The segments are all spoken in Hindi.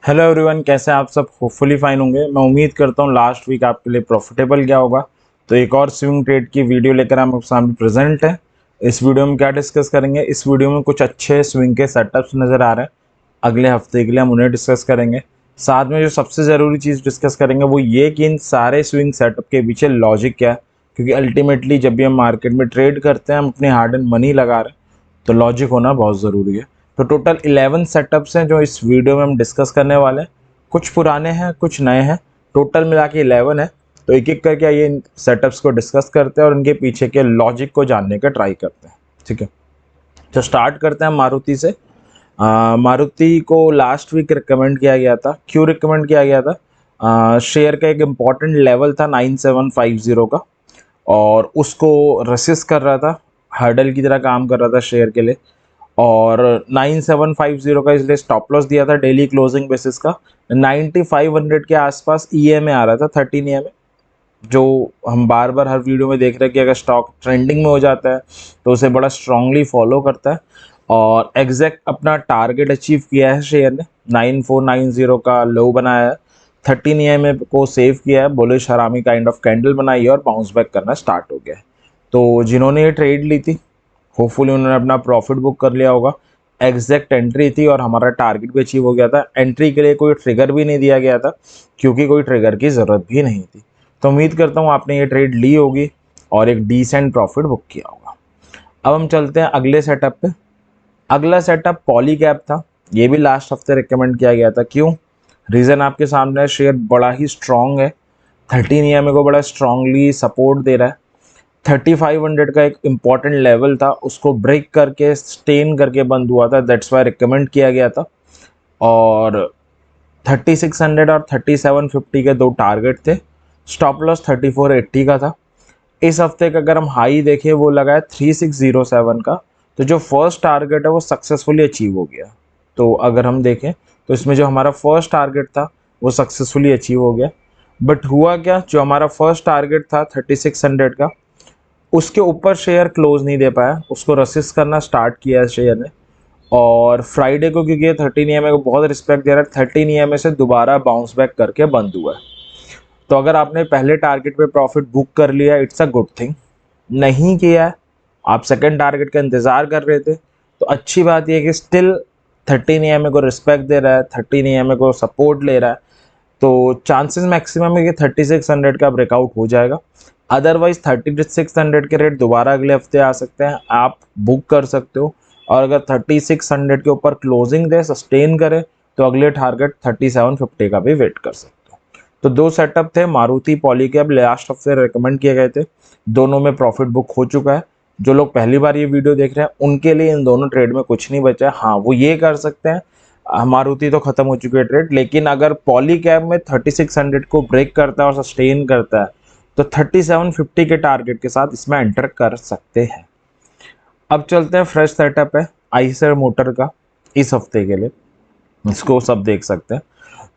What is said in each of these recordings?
हेलो एवरीवन, कैसे हैं आप सब। होपफुली फाइन होंगे। मैं उम्मीद करता हूँ लास्ट वीक आपके लिए प्रॉफिटेबल गया होगा। तो एक और स्विंग ट्रेड की वीडियो लेकर हम आपके सामने प्रेजेंट है। इस वीडियो में क्या डिस्कस करेंगे, इस वीडियो में कुछ अच्छे स्विंग के सेटअप्स नज़र आ रहे हैं अगले हफ्ते के लिए, हम उन्हें डिस्कस करेंगे। साथ में जो सबसे ज़रूरी चीज़ डिस्कस करेंगे वो ये कि इन सारे स्विंग सेटअप के पीछे लॉजिक क्या है, क्योंकि अल्टीमेटली जब भी हम मार्केट में ट्रेड करते हैं हम अपने हार्ड एंड मनी लगा रहे हैं, तो लॉजिक होना बहुत ज़रूरी है। तो टोटल 11 सेटअप्स हैं जो इस वीडियो में हम डिस्कस करने वाले हैं। कुछ पुराने हैं, कुछ नए हैं, टोटल मिला के 11 है। तो एक एक करके आइए इन सेटअप्स को डिस्कस करते हैं और इनके पीछे के लॉजिक को जानने का ट्राई करते हैं। ठीक है, तो स्टार्ट करते हैं मारुति से। मारुति को लास्ट वीक रिकमेंड किया गया था। क्यों रिकमेंड किया गया था? शेयर का एक इम्पॉर्टेंट लेवल था 9750 का, और उसको रसिस्ट कर रहा था, हर्डल की तरह काम कर रहा था शेयर के लिए। और 9750 का इसलिए स्टॉप लॉस दिया था डेली क्लोजिंग बेसिस का। 9500 के आसपास ईएमए आ रहा था, 13 ईएमए, जो हम बार बार हर वीडियो में देख रहे हैं कि अगर स्टॉक ट्रेंडिंग में हो जाता है तो उसे बड़ा स्ट्रांगली फॉलो करता है। और एग्जैक्ट अपना टारगेट अचीव किया है शेयर ने, 9490 का लो बनाया है, 13 ईएमए को सेव किया है, बुलिश हरामी काइंड ऑफ कैंडल बनाई है और बाउंस बैक करना स्टार्ट हो गया है। तो जिन्होंने ये ट्रेड ली थी होपफुली उन्होंने अपना प्रॉफिट बुक कर लिया होगा। एग्जैक्ट एंट्री थी और हमारा टारगेट भी अचीव हो गया था। एंट्री के लिए कोई ट्रिगर भी नहीं दिया गया था, क्योंकि कोई ट्रिगर की ज़रूरत भी नहीं थी। तो उम्मीद करता हूँ आपने ये ट्रेड ली होगी और एक डिसेंट प्रॉफिट बुक किया होगा। अब हम चलते हैं अगले सेटअप पे। अगला सेटअप पॉली कैप था। ये भी लास्ट हफ्ते रिकमेंड किया गया था। क्यों? रीज़न आपके सामने है, शेयर बड़ा ही स्ट्रॉन्ग है, 13 ईएमए को बड़ा स्ट्रांगली सपोर्ट दे रहा है। 3500 का एक इम्पॉर्टेंट लेवल था, उसको ब्रेक करके स्टेन करके बंद हुआ था, दैट्स वाई रिकमेंड किया गया था। और 3600 और 3750 के दो टारगेट थे। स्टॉप लॉस 3480 का था। इस हफ्ते का अगर हम हाई देखें वो लगा है 3607 का। तो जो फर्स्ट टारगेट है वो सक्सेसफुली अचीव हो गया। तो अगर हम देखें तो इसमें जो हमारा फर्स्ट टारगेट था वो सक्सेसफुली अचीव हो गया। बट हुआ क्या, जो हमारा फर्स्ट टारगेट था 3600 का, उसके ऊपर शेयर क्लोज नहीं दे पाया, उसको रसिस्ट करना स्टार्ट किया है शेयर ने। और फ्राइडे को क्योंकि ये 13 ईएमए को बहुत रिस्पेक्ट दे रहा है, 13 ईएमए से दोबारा बाउंस बैक करके बंद हुआ है। तो अगर आपने पहले टारगेट पे प्रॉफिट बुक कर लिया, इट्स अ गुड थिंग। नहीं किया है, आप सेकंड टारगेट का इंतजार कर रहे थे, तो अच्छी बात यह है कि स्टिल 13 ईएमए को रिस्पेक्ट दे रहा है, 13 ईएमए को सपोर्ट ले रहा है। तो चांसेस मैक्सिमम है कि 3600 का ब्रेकआउट हो जाएगा। अदरवाइज 3600 के रेट दोबारा अगले हफ्ते आ सकते हैं, आप बुक कर सकते हो। और अगर 3600 के ऊपर क्लोजिंग दे, सस्टेन करे, तो अगले टारगेट 3750 का भी वेट कर सकते हो। तो दो सेटअप थे, मारुति पॉलीकैब लास्ट हफ्ते रिकमेंड किए गए थे, दोनों में प्रॉफिट बुक हो चुका है। जो लोग पहली बार ये वीडियो देख रहे हैं उनके लिए इन दोनों ट्रेड में कुछ नहीं बचा है। हाँ, वो ये कर सकते हैं, मारुति तो खत्म हो चुकी है ट्रेड, लेकिन अगर पॉली कैब में 3600 को ब्रेक करता है और सस्टेन करता है तो 3750 के टारगेट के साथ इसमें एंटर कर सकते हैं। अब चलते हैं, फ्रेश सेटअप है आइसर मोटर का इस हफ्ते के लिए, इसको सब देख सकते हैं।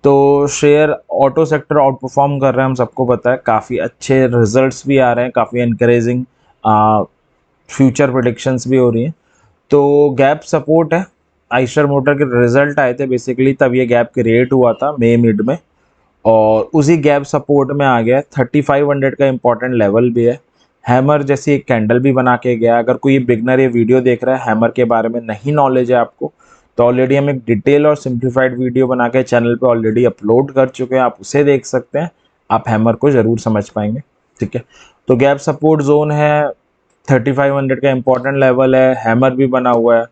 तो share auto sector out perform कर रहे हैं, हम सबको पता है, काफ़ी अच्छे रिजल्ट्स भी आ रहे हैं, काफ़ी एनकरेजिंग फ्यूचर प्रोडिक्शंस भी हो रही हैं। तो गैप सपोर्ट है, आइशर मोटर के रिजल्ट आए थे बेसिकली, तब ये गैप क्रिएट हुआ था मई मिड में, और उसी गैप सपोर्ट में आ गया। 3500 का इंपॉर्टेंट लेवल भी है। हैमर जैसी एक कैंडल भी बना के गया। अगर कोई बिगनर ये वीडियो देख रहा है, हैमर के बारे में नहीं नॉलेज है आपको, तो ऑलरेडी हम एक डिटेल और सिंप्लीफाइड वीडियो बना के चैनल पे ऑलरेडी अपलोड कर चुके हैं, आप उसे देख सकते हैं, आप हैमर को ज़रूर समझ पाएंगे। ठीक है, तो गैप सपोर्ट जोन है, 3500 का इंपॉर्टेंट लेवल है, हैमर भी बना हुआ है।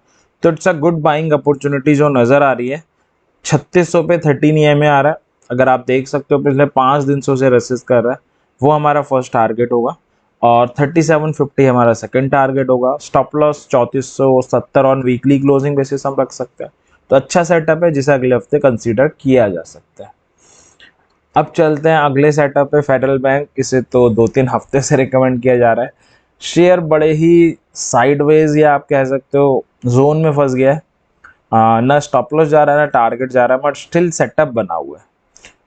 तो it's a good buying opportunity जो नज़र आ रही है। 3600 पे 13 ईएमए आ रहा है, अगर आप देख सकते हो पिछले 5 दिन से उसे रेसिस्ट कर रहा है, वो हमारा फर्स्ट टारगेट होगा। और 3750 हमारा सेकंड टारगेट होगा। Stop loss 3470 on weekly closing basis हम रख सकते हैं। तो अच्छा सेटअप है जिसे अगले हफ्ते कंसीडर किया जा सकता है। अब चलते हैं अगले सेटअप पे, फेडरल बैंक। इसे तो 2-3 हफ्ते से रिकमेंड किया जा रहा है। शेयर बड़े ही साइडवेज या आप कह सकते हो जोन में फंस गया है। ना स्टॉप लॉस जा रहा है ना टारगेट जा रहा है, बट स्टिल सेटअप बना हुआ है।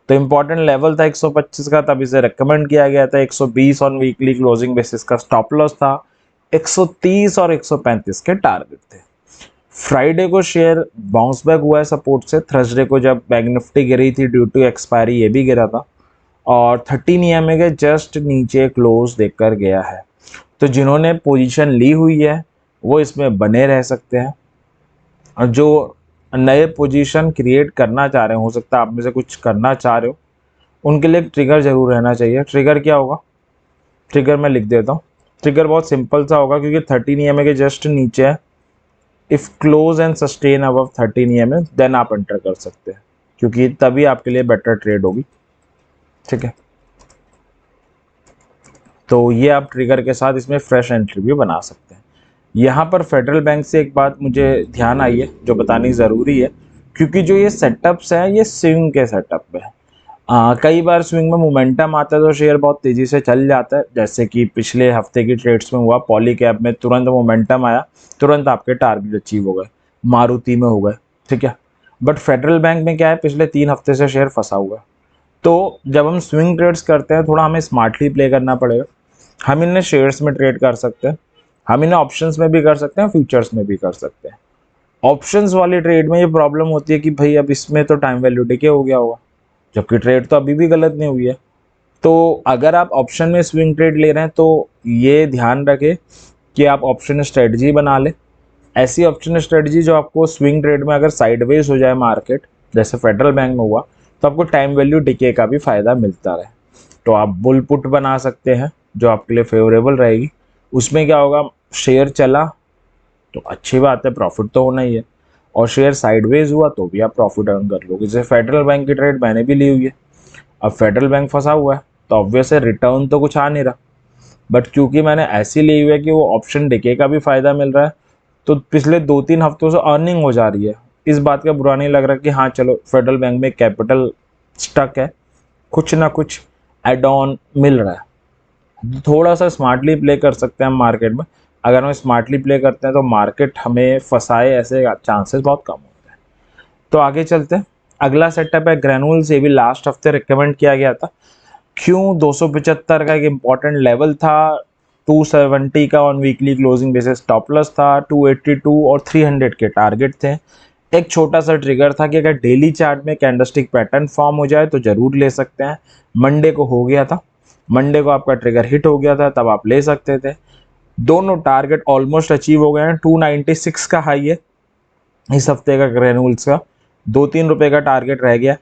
तो इंपॉर्टेंट लेवल था 125 का, तब इसे रिकमेंड किया गया था। 120 ऑन वीकली क्लोजिंग बेसिस का स्टॉप लॉस था। 130 और 135 के टारगेट थे। फ्राइडे को शेयर बाउंस बैक हुआ है सपोर्ट से, थर्सडे को जब बैंक निफ्टी गिरी थी ड्यू टू एक्सपायरी ये भी गिरा था, और 13 EMA के जस्ट नीचे क्लोज देखकर गया है। तो जिन्होंने पोजीशन ली हुई है वो इसमें बने रह सकते हैं, और जो नए पोजीशन क्रिएट करना चाह रहे हैं, हो सकता है आप में से कुछ करना चाह रहे हो, उनके लिए एक ट्रिगर जरूर रहना चाहिए। ट्रिगर क्या होगा, ट्रिगर मैं लिख देता हूँ। ट्रिगर बहुत सिंपल सा होगा, क्योंकि 13 EMA के जस्ट नीचे है। If close and sustain above 13 EMA then आप एंटर कर सकते हैं, क्योंकि तभी आपके लिए बेटर ट्रेड होगी। ठीक है, तो ये आप ट्रिगर के साथ इसमें फ्रेश एंट्री भी बना सकते हैं। यहाँ पर फेडरल बैंक से एक बात मुझे ध्यान आई है जो बतानी ज़रूरी है, क्योंकि जो ये सेटअप्स हैं ये स्विंग के सेटअप है। कई बार स्विंग में मोमेंटम आता है तो शेयर बहुत तेज़ी से चल जाता है, जैसे कि पिछले हफ्ते की ट्रेड्स में हुआ। पॉलीकैब में तुरंत मोमेंटम आया, तुरंत आपके टारगेट अचीव हो गए, मारुति में हो गए। ठीक है, बट फेडरल बैंक में क्या है, पिछले 3 हफ्ते से शेयर फंसा हुआ है। तो जब हम स्विंग ट्रेड्स करते हैं थोड़ा हमें स्मार्टली प्ले करना पड़ेगा। हम इन्हें शेयर्स में ट्रेड कर सकते हैं, हम इन्हें ऑप्शंस में भी कर सकते हैं, फ्यूचर्स में भी कर सकते हैं। ऑप्शंस वाली ट्रेड में ये प्रॉब्लम होती है कि भाई अब इसमें तो टाइम वैल्यू डिके हो गया होगा, जबकि ट्रेड तो अभी भी गलत नहीं हुई है। तो अगर आप ऑप्शन में स्विंग ट्रेड ले रहे हैं तो ये ध्यान रखें कि आप ऑप्शन स्ट्रेटजी बना लें, ऐसी ऑप्शन स्ट्रेटजी जो आपको स्विंग ट्रेड में अगर साइडवेज हो जाए मार्केट, जैसे फेडरल बैंक में हुआ, तो आपको टाइम वैल्यू डिके का भी फायदा मिलता रहे। तो आप बुल पुट बना सकते हैं जो आपके लिए फेवरेबल रहेगी। उसमें क्या होगा, शेयर चला तो अच्छी बात है, प्रॉफिट तो होना ही है, और शेयर साइडवेज हुआ तो भी आप प्रॉफिट अर्न कर लोगे। जैसे फेडरल बैंक की ट्रेड मैंने भी ली हुई है। अब फेडरल बैंक फंसा हुआ है तो ऑब्वियस है रिटर्न तो कुछ आ नहीं रहा, बट क्योंकि मैंने ऐसी ली हुई है कि वो ऑप्शन डिके का भी फायदा मिल रहा है, तो पिछले 2-3 हफ्तों से अर्निंग हो जा रही है। इस बात का बुरा नहीं लग रहा कि हाँ चलो फेडरल बैंक में कैपिटल स्टक है, कुछ ना कुछ एड ऑन मिल रहा है। थोड़ा सा स्मार्टली प्ले कर सकते हैं हम मार्केट में। अगर हम स्मार्टली प्ले करते हैं तो मार्केट हमें फंसाए ऐसे चांसेस बहुत कम होते हैं। तो आगे चलते हैं। अगला सेटअप है ग्रेनुल्स, ये भी लास्ट हफ्ते रिकमेंड किया गया था। क्यों, 275 का एक इंपॉर्टेंट लेवल था, 270 का on weekly closing basis top loss था, 282 और 300 के टारगेट थे। एक छोटा सा ट्रिगर था कि अगर डेली चार्ट में कैंडलस्टिक पैटर्न फॉर्म हो जाए तो जरूर ले सकते हैं। मंडे को हो गया था, मंडे को आपका ट्रिगर हिट हो गया था, तब आप ले सकते थे। दोनों टारगेट ऑलमोस्ट अचीव हो गए हैं। 296 का हाई है इस हफ्ते का ग्रेनुल्स का, 2-3 रुपए का टारगेट रह गया।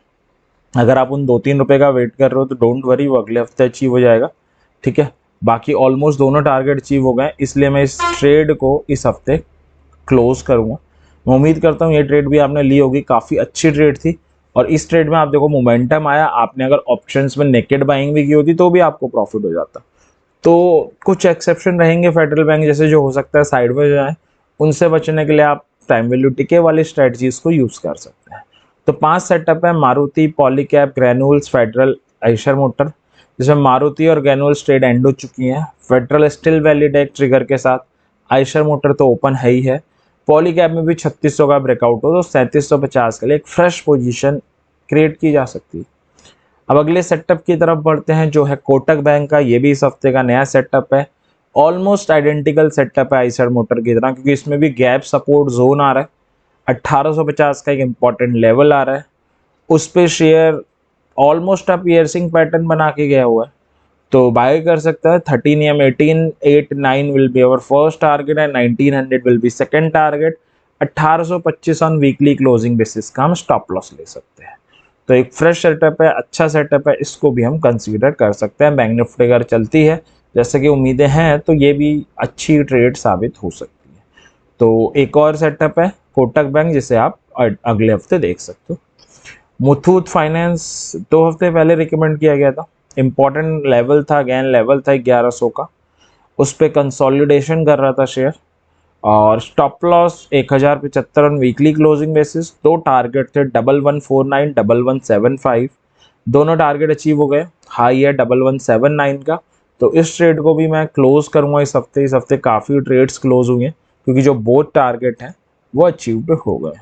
अगर आप उन 2-3 रुपए का वेट कर रहे हो तो डोंट वरी, वो अगले हफ्ते अचीव हो जाएगा। ठीक है, बाकी ऑलमोस्ट दोनों टारगेट अचीव हो गए, इसलिए मैं इस ट्रेड को इस हफ्ते क्लोज करूंगा। मैं उम्मीद करता हूँ ये ट्रेड भी आपने ली होगी, काफ़ी अच्छी ट्रेड थी। और इस ट्रेड में आप देखो मोमेंटम आया, आपने अगर ऑप्शंस में नेकेड बाइंग भी की होती तो भी आपको प्रॉफिट हो जाता। तो कुछ एक्सेप्शन रहेंगे फेडरल बैंक जैसे, जो हो सकता है साइडवेज जाए, उनसे बचने के लिए आप टाइम वैल्यू टिके वाली स्ट्रेटजीज को यूज़ कर सकते हैं। तो 5 सेटअप है, Maruti, Polycab, granules, federal, Eicher motor. जिसमें मारुति और ग्रेनुल्स ट्रेड एंड हो चुकी हैं, फेडरल स्टिल वैलिड है ट्रिगर के साथ, आयशर मोटर तो ओपन है ही है। पॉलीकैब में भी 3600 का ब्रेकआउट हो तो 3750 के लिए एक फ्रेश पोजीशन क्रिएट की जा सकती है। अब अगले सेटअप की तरफ बढ़ते हैं जो है कोटक बैंक का। ये भी इस हफ्ते का नया सेटअप है, ऑलमोस्ट आइडेंटिकल सेटअप है आइशर मोटर की तरह, क्योंकि इसमें भी गैप सपोर्ट जोन आ रहा है। 1850 का एक इंपॉर्टेंट लेवल आ रहा है, उस पे शेयर ऑलमोस्ट अब पियर्सिंग पैटर्न बना के गया हुआ है, तो बाय कर सकता है। 13 या 1889 will be our first target and 1900 will be second target. 1825 on weekly closing basis का हम स्टॉप लॉस ले सकते हैं। तो एक फ्रेश सेटअप है, अच्छा सेटअप है, इसको भी हम कंसीडर कर सकते हैं। बैंक निफ्टी अगर चलती है जैसे कि उम्मीदें हैं तो ये भी अच्छी ट्रेड साबित हो सकती है। तो एक और सेटअप है कोटक बैंक, जिसे आप अगले हफ्ते देख सकते हो। मुथूट फाइनेंस 2 हफ्ते पहले रिकमेंड किया गया था, इंपॉर्टेंट लेवल था, अगेन लेवल था 1100 का, उस पर कंसोलिडेशन कर रहा था शेयर, और stop loss 1075 on weekly closing basis. 2 target थे, 1149, 1175, दोनों टारगेट अचीव हो गए। हाई है 1179 का, तो इस ट्रेड को भी मैं क्लोज करूंगा इस हफ्ते। इस हफ्ते काफ़ी ट्रेड्स क्लोज हुए हैं क्योंकि जो बोथ टारगेट हैं वो अचीव्ड हो गए।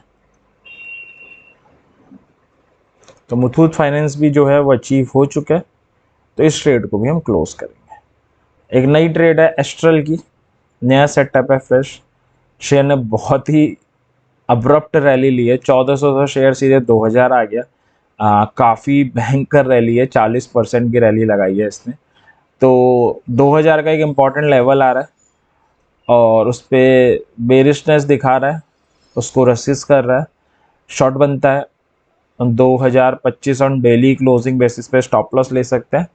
तो मुथूट फाइनेंस भी जो है वो अचीव हो चुका है, तो इस ट्रेड को भी हम क्लोज करेंगे। एक नई ट्रेड है एस्ट्रल की, नया सेटअप है फ्रेश। शेयर ने बहुत ही अब्रप्ट रैली ली है, 1400 शेयर सीधे 2000 आ गया। काफ़ी भयंकर रैली है, 40% की रैली लगाई है इसने। तो 2000 का एक इम्पॉर्टेंट लेवल आ रहा है और उस पर बेरिशनेस दिखा रहा है, उसको रसिस्ट कर रहा है, शॉर्ट बनता है। 2025 ऑन डेली क्लोजिंग बेसिस पे स्टॉप लॉस ले सकते हैं।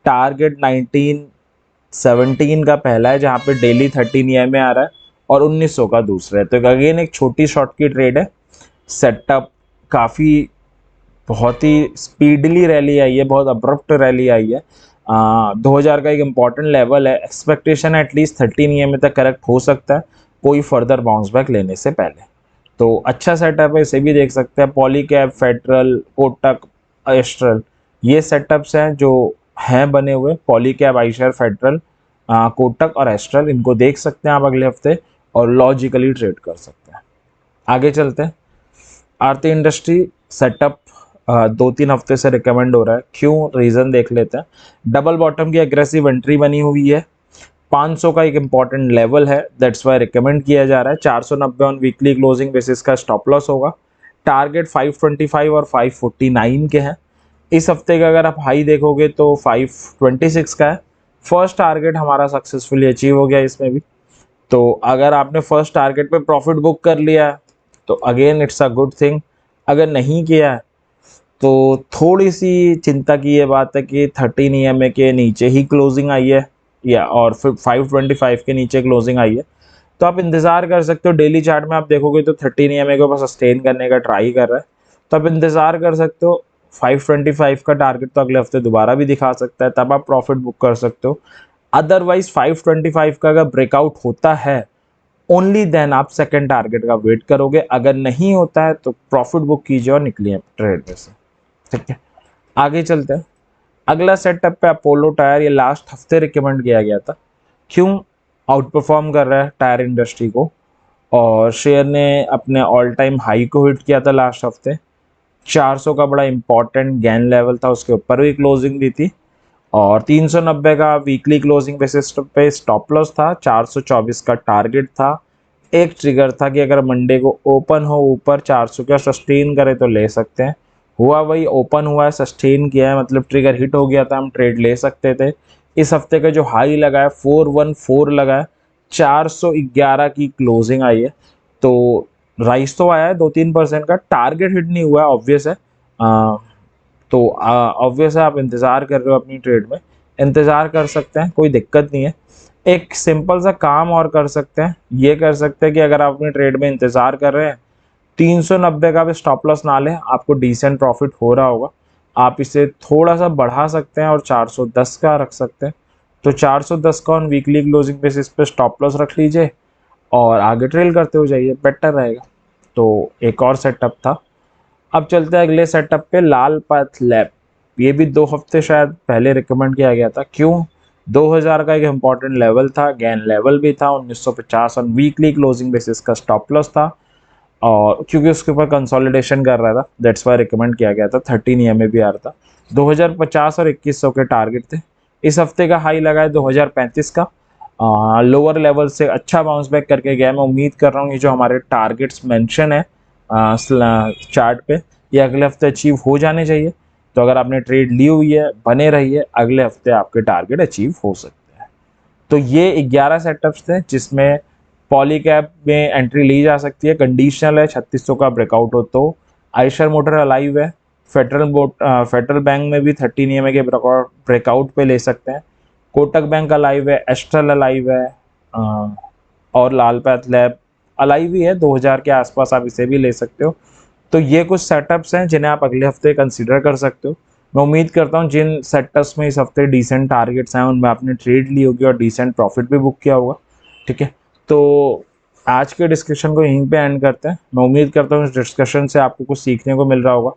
टारगेट 1917 का पहला है, जहाँ पे डेली 13 EMA आ रहा है और 1900 का दूसरा है। तो अगेन एक छोटी शॉर्ट की ट्रेड है। सेटअप काफ़ी बहुत ही स्पीडली रैली आई है, बहुत अब्रप्ट रैली आई है। 2000 का एक इम्पॉर्टेंट लेवल है, एक्सपेक्टेशन एटलीस्ट 13 EMA तक करेक्ट हो सकता है कोई फर्दर बाउंस बैक लेने से पहले। तो अच्छा सेटअप है, इसे भी देख सकते हैं। पॉलीकैब, फेडरल, कोटक, एस्ट्रल, ये सेटअप्स हैं जो हैं बने हुए। पॉलीकैब, आइशर, फेडरल, कोटक और एस्ट्रल, इनको देख सकते हैं आप अगले हफ्ते और लॉजिकली ट्रेड कर सकते हैं। आगे चलते हैं। आरती इंडस्ट्री सेटअप 2-3 हफ्ते से रिकमेंड हो रहा है, क्यों, रीज़न देख लेते हैं। डबल बॉटम की एग्रेसिव एंट्री बनी हुई है, 500 का एक इंपॉर्टेंट लेवल है, दैट्स वाई रिकमेंड किया जा रहा है। 490 ऑन वीकली क्लोजिंग बेसिस का स्टॉप लॉस होगा। टारगेट 525 और 549 के हैं। इस हफ्ते का अगर आप हाई देखोगे तो 526 का है। फर्स्ट टारगेट हमारा सक्सेसफुली अचीव हो गया इसमें भी। तो अगर आपने फर्स्ट टारगेट पे प्रॉफिट बुक कर लिया है तो again it's a good thing. अगर नहीं किया है तो थोड़ी सी चिंता की ये बात है कि 13 EMA के नीचे ही क्लोजिंग आई है, या और फिर 525 के नीचे क्लोजिंग आई है। तो आप इंतज़ार कर सकते हो। डेली चार्ट में आप देखोगे तो 13 EMA को बस सस्टेन करने का ट्राई कर रहा है, तो आप इंतज़ार कर सकते हो। 525 का टारगेट तो अगले हफ्ते दोबारा भी दिखा सकता है, तब आप प्रॉफिट बुक कर सकते हो। अदरवाइज 525 का अगर ब्रेकआउट होता है ओनली देन आप सेकंड टारगेट का वेट करोगे। अगर नहीं होता है तो प्रॉफिट बुक कीजिए और निकलिए ट्रेड में से, ठीक है। आगे चलते हैं। अगला सेटअप पे अपोलो टायर, ये लास्ट हफ्ते रिकमेंड किया गया था, क्यों, आउट परफॉर्म कर रहा है टायर इंडस्ट्री को और शेयर ने अपने ऑल टाइम हाई को हिट किया था लास्ट हफ्ते। 400 का बड़ा इंपॉर्टेंट गेन लेवल था, उसके ऊपर भी क्लोजिंग दी थी और 390 का वीकली क्लोजिंग बेसिस पे स्टॉप लॉस था। 424 का टारगेट था। एक ट्रिगर था कि अगर मंडे को ओपन हो ऊपर 400 का सस्टेन करे तो ले सकते हैं। हुआ वही, ओपन हुआ है, सस्टेन किया है, मतलब ट्रिगर हिट हो गया था, हम ट्रेड ले सकते थे। इस हफ्ते का जो हाई लगा है 414 लगा है, 411 की क्लोजिंग आई है। तो राइस तो आया है 2-3% का, टारगेट हिट नहीं हुआ है, ऑब्वियस है। तो ऑब्वियस है आप इंतज़ार कर रहे हो अपनी ट्रेड में, इंतज़ार कर सकते हैं, कोई दिक्कत नहीं है। एक सिंपल सा काम और कर सकते हैं, ये कर सकते हैं कि अगर आप अपनी ट्रेड में इंतज़ार कर रहे हैं 390 का भी स्टॉप लॉस ना लें, आपको डिसेंट प्रॉफिट हो रहा होगा, आप इसे थोड़ा सा बढ़ा सकते हैं और 410 का रख सकते हैं। तो 410 का ऑन वीकली क्लोजिंग बेसिस पे स्टॉप लॉस रख लीजिए और आगे ट्रेल करते हो जाइए, बेटर रहेगा। तो एक और सेटअप था। अब चलते हैं अगले सेटअप पे, लाल पाथ लैब। ये भी 2 हफ्ते शायद पहले रिकमेंड किया गया था, क्यों, 2000 का एक इम्पॉर्टेंट लेवल था, गेन लेवल भी था, 1950 ऑन वीकली क्लोजिंग बेसिस का स्टॉप लॉस था और क्योंकि उसके ऊपर कंसोलिडेशन कर रहा था, दैट्स वाई रिकमेंड किया गया था। 13 EMA भी आ रहा था। 2050 और 2100 के टारगेट थे। इस हफ्ते का हाई लगा है 2035 का, लोअर लेवल से अच्छा बाउंस बैक करके गया। मैं उम्मीद कर रहा हूँ ये जो हमारे टारगेट्स मेंशन है चार्ट पे, ये अगले हफ्ते अचीव हो जाने चाहिए। तो अगर आपने ट्रेड ली हुई है बने रहिए, अगले हफ्ते आपके टारगेट अचीव हो सकते हैं। तो ये 11 सेटअप्स थे जिसमें पॉलीकैब में एंट्री ली जा सकती है, कंडीशनल है, 3600 का ब्रेकआउट हो तो। आयशर मोटर अलाइव है। फेडरल बैंक में भी 13 EMA के ब्रेकआउट पे ले सकते हैं। कोटक बैंक अलाइव है, एस्ट्रल अलाइव है और लाल पैथ लैब अलाइव ही है, 2000 के आसपास आप इसे भी ले सकते हो। तो ये कुछ सेटअप्स हैं जिन्हें आप अगले हफ्ते कंसीडर कर सकते हो। मैं उम्मीद करता हूँ जिन सेटअप्स में इस हफ्ते डिसेंट टारगेट्स हैं उनमें आपने ट्रेड ली होगी और डिसेंट प्रॉफिट भी बुक किया होगा, ठीक है। तो आज के डिस्कशन को यहीं पे एंड करते हैं। मैं उम्मीद करता हूँ इस डिस्कशन से आपको कुछ सीखने को मिल रहा होगा,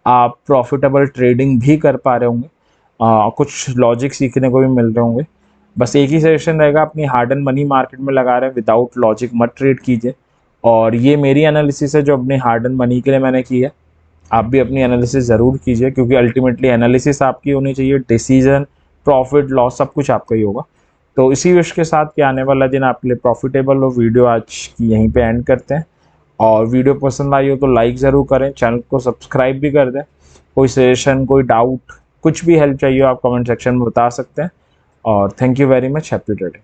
आप प्रॉफिटेबल ट्रेडिंग भी कर पा रहे होंगे, कुछ लॉजिक सीखने को भी मिल रहे होंगे। बस एक ही सजेशन रहेगा, अपनी हार्ड एंड मनी मार्केट में लगा रहे हैं, विदाउट लॉजिक मत ट्रेड कीजिए। और ये मेरी एनालिसिस है जो अपनी हार्ड एंड मनी के लिए मैंने की है, आप भी अपनी एनालिसिस ज़रूर कीजिए, क्योंकि अल्टीमेटली एनालिसिस आपकी होनी चाहिए, डिसीजन, प्रॉफिट लॉस सब कुछ आपका ही होगा। तो इसी विश के साथ कि आने वाला दिन आपके लिए प्रॉफिटेबल हो, वीडियो आज की यहीं पे एंड करते हैं और वीडियो पसंद आई हो तो लाइक ज़रूर करें, चैनल को सब्सक्राइब भी कर दें। कोई सजेशन, कोई डाउट, कुछ भी हेल्प चाहिए हो आप कमेंट सेक्शन में बता सकते हैं। और thank you very much, happy trading.